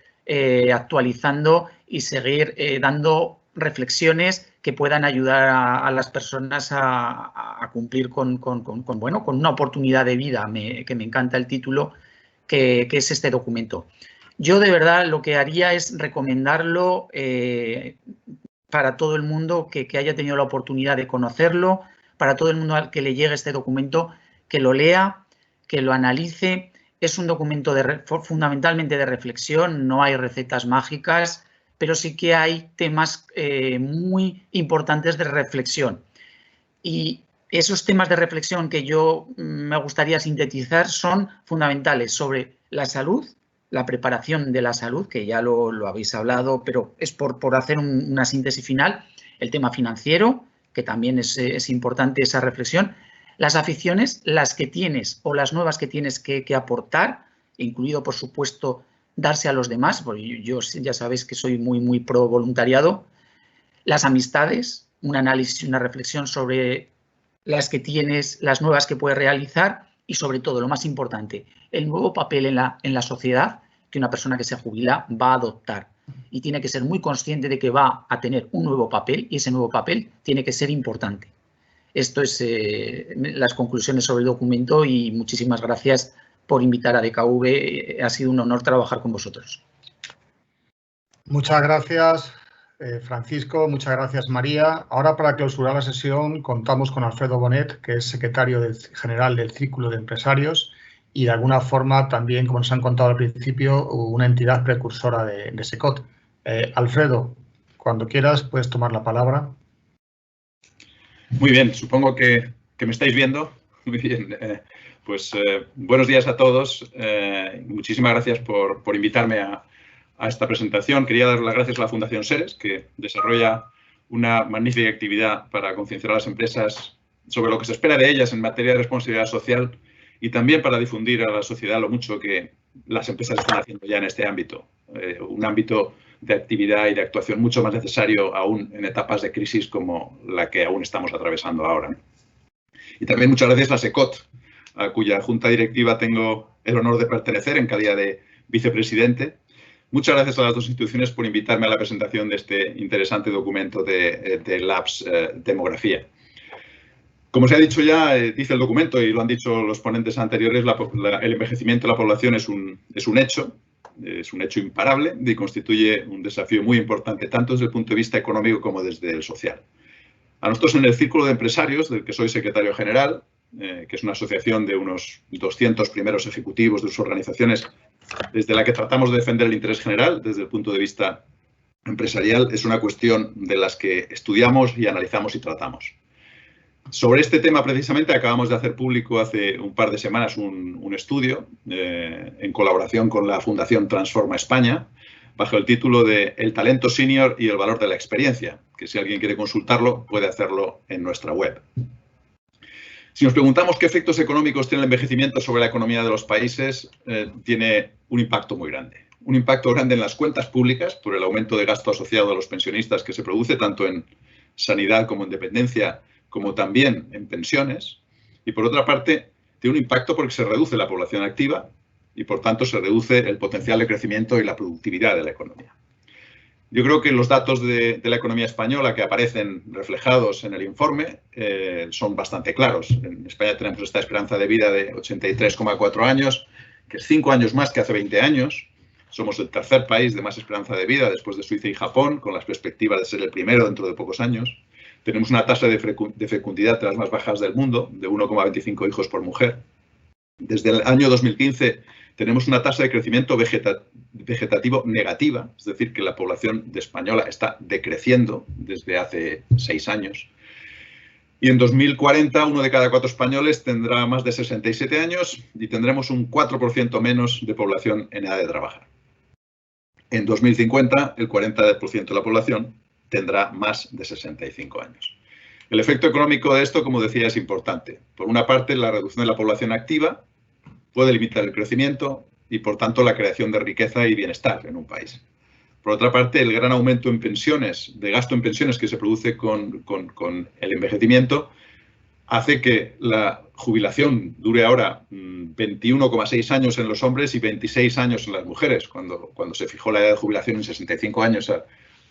actualizando y seguir dando reflexiones que puedan ayudar a las personas a cumplir con una oportunidad de vida, que me encanta el título, que es este documento. Yo de verdad lo que haría es recomendarlo para todo el mundo que haya tenido la oportunidad de conocerlo, para todo el mundo al que le llegue este documento, que lo lea, que lo analice. Es un documento fundamentalmente de reflexión, no hay recetas mágicas, pero sí que hay temas muy importantes de reflexión. Y esos temas de reflexión que yo me gustaría sintetizar son fundamentales sobre la salud, la preparación de la salud, que ya lo habéis hablado, pero es por hacer una síntesis final, el tema financiero, que también es importante esa reflexión, las aficiones, las que tienes o las nuevas que tienes que aportar, incluido, por supuesto, darse a los demás, porque yo ya sabéis que soy muy pro voluntariado, las amistades, un análisis, una reflexión sobre las que tienes, las nuevas que puedes realizar y sobre todo, lo más importante, el nuevo papel en la sociedad que una persona que se jubila va a adoptar y tiene que ser muy consciente de que va a tener un nuevo papel y ese nuevo papel tiene que ser importante. Esto es las conclusiones sobre el documento y muchísimas gracias por invitar a DKV. Ha sido un honor trabajar con vosotros. Muchas gracias, Francisco. Muchas gracias, María. Ahora, para clausurar la sesión, contamos con Alfredo Bonet, que es secretario general del Círculo de Empresarios y, de alguna forma, también, como nos han contado al principio, una entidad precursora de SECOT. Alfredo, cuando quieras, puedes tomar la palabra. Muy bien, supongo que me estáis viendo. Muy bien. Buenos días a todos. Muchísimas gracias por invitarme a esta presentación. Quería dar las gracias a la Fundación Seres, que desarrolla una magnífica actividad para concienciar a las empresas sobre lo que se espera de ellas en materia de responsabilidad social y también para difundir a la sociedad lo mucho que las empresas están haciendo ya en este ámbito. Un ámbito de actividad y de actuación mucho más necesario aún en etapas de crisis como la que aún estamos atravesando ahora. Y también muchas gracias a SECOT, a cuya junta directiva tengo el honor de pertenecer en calidad de vicepresidente. Muchas gracias a las dos instituciones por invitarme a la presentación de este interesante documento de Labs Demografía. Como se ha dicho ya, dice el documento y lo han dicho los ponentes anteriores, el envejecimiento de la población es un hecho imparable y constituye un desafío muy importante tanto desde el punto de vista económico como desde el social. A nosotros en el Círculo de Empresarios, del que soy secretario general, que es una asociación de unos 200 primeros ejecutivos de sus organizaciones, desde la que tratamos de defender el interés general desde el punto de vista empresarial, es una cuestión de las que estudiamos y analizamos y tratamos. Sobre este tema, precisamente, acabamos de hacer público hace un par de semanas un estudio en colaboración con la Fundación Transforma España, bajo el título de El talento senior y el valor de la experiencia, que si alguien quiere consultarlo, puede hacerlo en nuestra web. Si nos preguntamos qué efectos económicos tiene el envejecimiento sobre la economía de los países, tiene un impacto muy grande. un impacto grande en las cuentas públicas por el aumento de gasto asociado a los pensionistas que se produce tanto en sanidad como en dependencia, como también en pensiones. Y por otra parte, tiene un impacto porque se reduce la población activa y por tanto se reduce el potencial de crecimiento y la productividad de la economía. Yo creo que los datos de la economía española que aparecen reflejados en el informe son bastante claros. En España tenemos esta esperanza de vida de 83,4 años, que es 5 años más que hace 20 años. Somos el tercer país de más esperanza de vida después de Suiza y Japón, con las perspectivas de ser el primero dentro de pocos años. Tenemos una tasa de fecundidad de las más bajas del mundo, de 1,25 hijos por mujer. Desde el año 2015 tenemos una tasa de crecimiento vegetativo negativa, es decir, que la población española está decreciendo desde hace 6 años. Y en 2040, 1 de cada 4 españoles tendrá más de 67 años y tendremos un 4% menos de población en edad de trabajar. En 2050, el 40% de la población tendrá más de 65 años. El efecto económico de esto, como decía, es importante. Por una parte, la reducción de la población activa puede limitar el crecimiento y, por tanto, la creación de riqueza y bienestar en un país. Por otra parte, el gran aumento en pensiones, de gasto en pensiones que se produce con el envejecimiento, hace que la jubilación dure ahora 21,6 años en los hombres y 26 años en las mujeres. Cuando se fijó la edad de jubilación en 65 años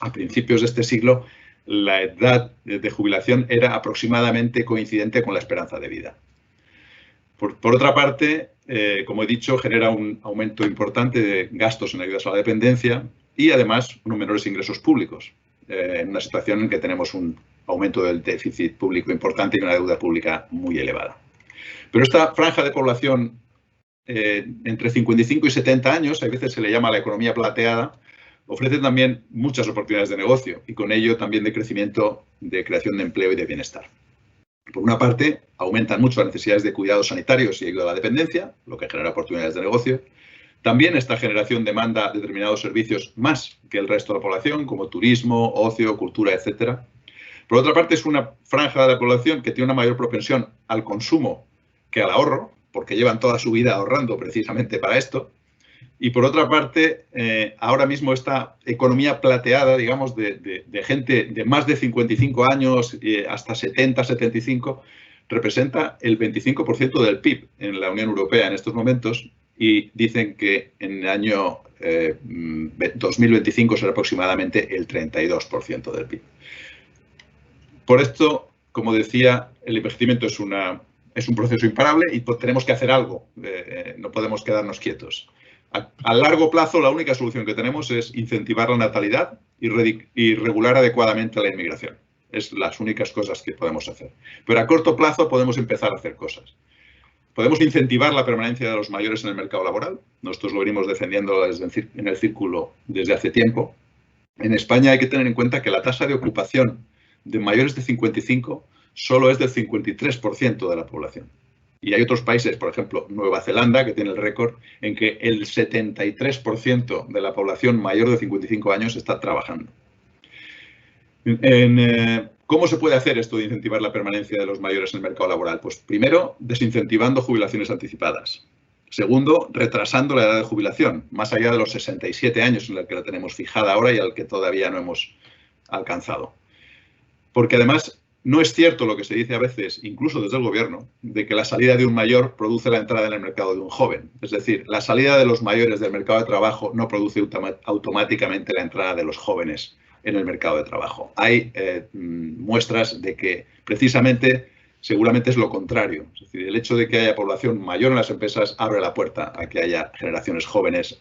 a principios de este siglo, la edad de jubilación era aproximadamente coincidente con la esperanza de vida. Por otra parte, como he dicho, genera un aumento importante de gastos en ayudas a la dependencia y, además, unos menores ingresos públicos, en una situación en que tenemos un aumento del déficit público importante y una deuda pública muy elevada. Pero esta franja de población entre 55 y 70 años, a veces se le llama la economía plateada, ofrece también muchas oportunidades de negocio y con ello también de crecimiento, de creación de empleo y de bienestar. Por una parte, aumentan mucho las necesidades de cuidados sanitarios y ayuda a la dependencia, lo que genera oportunidades de negocio. También esta generación demanda determinados servicios más que el resto de la población, como turismo, ocio, cultura, etc. Por otra parte, es una franja de la población que tiene una mayor propensión al consumo que al ahorro, porque llevan toda su vida ahorrando precisamente para esto. Y por otra parte, ahora mismo esta economía plateada, digamos, de gente de más de 55 años hasta 70, 75, representa el 25% del PIB en la Unión Europea en estos momentos y dicen que en el año 2025 será aproximadamente el 32% del PIB. Por esto, como decía, el envejecimiento es un proceso imparable y tenemos que hacer algo, no podemos quedarnos quietos. A largo plazo, la única solución que tenemos es incentivar la natalidad y regular adecuadamente la inmigración. Es las únicas cosas que podemos hacer. Pero a corto plazo podemos empezar a hacer cosas. Podemos incentivar la permanencia de los mayores en el mercado laboral. Nosotros lo venimos defendiendo en el círculo desde hace tiempo. En España hay que tener en cuenta que la tasa de ocupación de mayores de 55 solo es del 53% de la población. Y hay otros países, por ejemplo, Nueva Zelanda, que tiene el récord en que el 73% de la población mayor de 55 años está trabajando. ¿Cómo se puede hacer esto de incentivar la permanencia de los mayores en el mercado laboral? Pues primero, desincentivando jubilaciones anticipadas. Segundo, retrasando la edad de jubilación, más allá de los 67 años en la que la tenemos fijada ahora y al que todavía no hemos alcanzado. Porque además, no es cierto lo que se dice a veces, incluso desde el gobierno, de que la salida de un mayor produce la entrada en el mercado de un joven. Es decir, la salida de los mayores del mercado de trabajo no produce automáticamente la entrada de los jóvenes en el mercado de trabajo. Hay muestras de que precisamente seguramente es lo contrario. Es decir, el hecho de que haya población mayor en las empresas abre la puerta a que haya generaciones jóvenes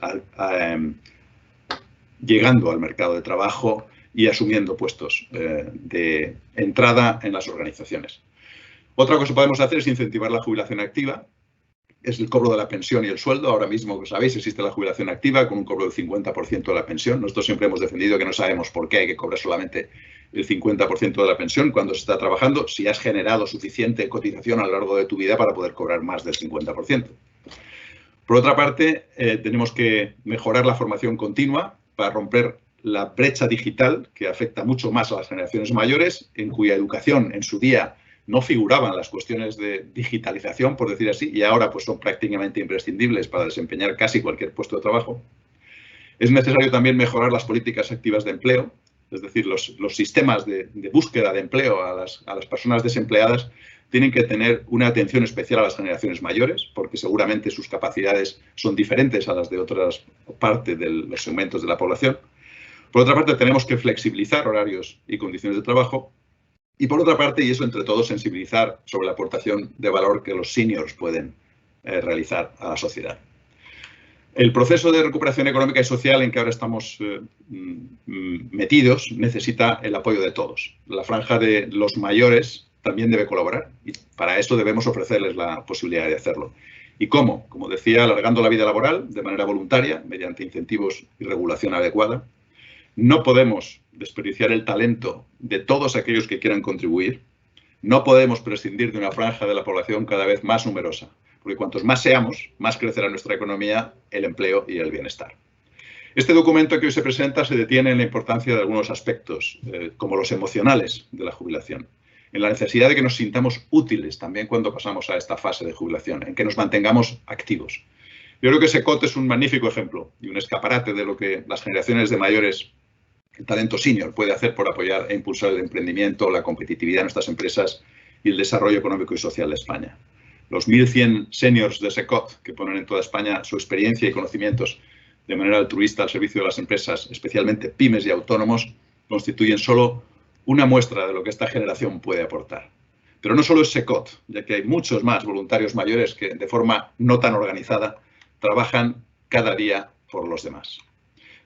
llegando al mercado de trabajo y asumiendo puestos de entrada en las organizaciones. Otra cosa que podemos hacer es incentivar la jubilación activa. Es el cobro de la pensión y el sueldo. Ahora mismo, como sabéis, existe la jubilación activa con un cobro del 50% de la pensión. Nosotros siempre hemos defendido que no sabemos por qué hay que cobrar solamente el 50% de la pensión cuando se está trabajando, si has generado suficiente cotización a lo largo de tu vida para poder cobrar más del 50%. Por otra parte, tenemos que mejorar la formación continua para romper la brecha digital que afecta mucho más a las generaciones mayores, en cuya educación en su día no figuraban las cuestiones de digitalización, por decir así, y ahora pues son prácticamente imprescindibles para desempeñar casi cualquier puesto de trabajo. Es necesario también mejorar las políticas activas de empleo, es decir, los sistemas de búsqueda de empleo a las personas desempleadas tienen que tener una atención especial a las generaciones mayores, porque seguramente sus capacidades son diferentes a las de otras partes de los segmentos de la población. Por otra parte, tenemos que flexibilizar horarios y condiciones de trabajo. Y por otra parte, y eso entre todos, sensibilizar sobre la aportación de valor que los seniors pueden realizar a la sociedad. El proceso de recuperación económica y social en que ahora estamos metidos necesita el apoyo de todos. La franja de los mayores también debe colaborar y para eso debemos ofrecerles la posibilidad de hacerlo. ¿Y cómo? Como decía, alargando la vida laboral de manera voluntaria, mediante incentivos y regulación adecuada. No podemos desperdiciar el talento de todos aquellos que quieran contribuir. No podemos prescindir de una franja de la población cada vez más numerosa, porque cuantos más seamos, más crecerá nuestra economía, el empleo y el bienestar. Este documento que hoy se presenta se detiene en la importancia de algunos aspectos, como los emocionales de la jubilación, en la necesidad de que nos sintamos útiles también cuando pasamos a esta fase de jubilación, en que nos mantengamos activos. Yo creo que SECOT es un magnífico ejemplo y un escaparate de lo que las generaciones de mayores, el talento senior, puede hacer por apoyar e impulsar el emprendimiento, la competitividad de nuestras empresas y el desarrollo económico y social de España. Los 1.100 seniors de SECOT, que ponen en toda España su experiencia y conocimientos de manera altruista al servicio de las empresas, especialmente pymes y autónomos, constituyen solo una muestra de lo que esta generación puede aportar. Pero no solo es SECOT, ya que hay muchos más voluntarios mayores que, de forma no tan organizada, trabajan cada día por los demás.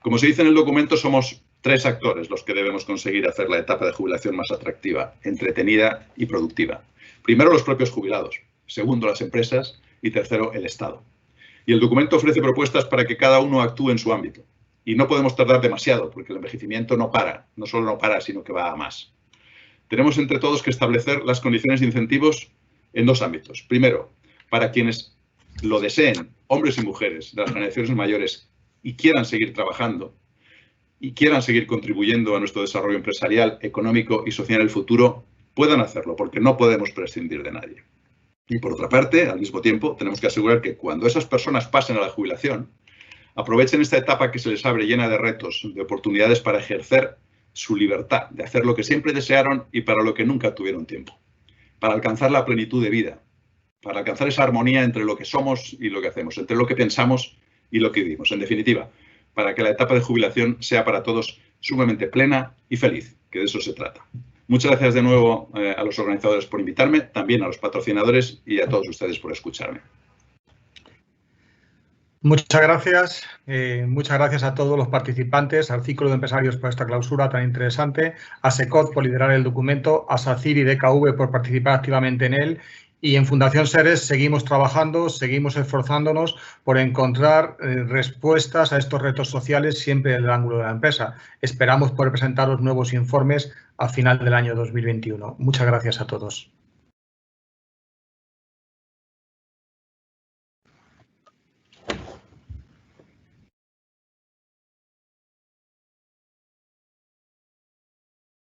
Como se dice en el documento, somos 3 actores los que debemos conseguir hacer la etapa de jubilación más atractiva, entretenida y productiva. Primero, los propios jubilados. Segundo, las empresas. Y tercero, el Estado. Y el documento ofrece propuestas para que cada uno actúe en su ámbito. Y no podemos tardar demasiado, porque el envejecimiento no para. No solo no para, sino que va a más. Tenemos entre todos que establecer las condiciones de incentivos en 2 ámbitos. Primero, para quienes lo deseen, hombres y mujeres de las generaciones mayores, y quieran seguir trabajando, y quieran seguir contribuyendo a nuestro desarrollo empresarial, económico y social en el futuro, puedan hacerlo, porque no podemos prescindir de nadie. Y por otra parte, al mismo tiempo, tenemos que asegurar que cuando esas personas pasen a la jubilación, aprovechen esta etapa que se les abre llena de retos, de oportunidades para ejercer su libertad, de hacer lo que siempre desearon y para lo que nunca tuvieron tiempo, para alcanzar la plenitud de vida, para alcanzar esa armonía entre lo que somos y lo que hacemos, entre lo que pensamos y lo que vivimos. En definitiva, para que la etapa de jubilación sea para todos sumamente plena y feliz, que de eso se trata. Muchas gracias de nuevo a los organizadores por invitarme, también a los patrocinadores y a todos ustedes por escucharme. Muchas gracias a todos los participantes, al Círculo de Empresarios por esta clausura tan interesante, a SECOT por liderar el documento, a SACIR y DKV por participar activamente en él. Y en Fundación Seres seguimos trabajando, seguimos esforzándonos por encontrar respuestas a estos retos sociales siempre en el ángulo de la empresa. Esperamos poder presentaros nuevos informes a final del año 2021. Muchas gracias a todos.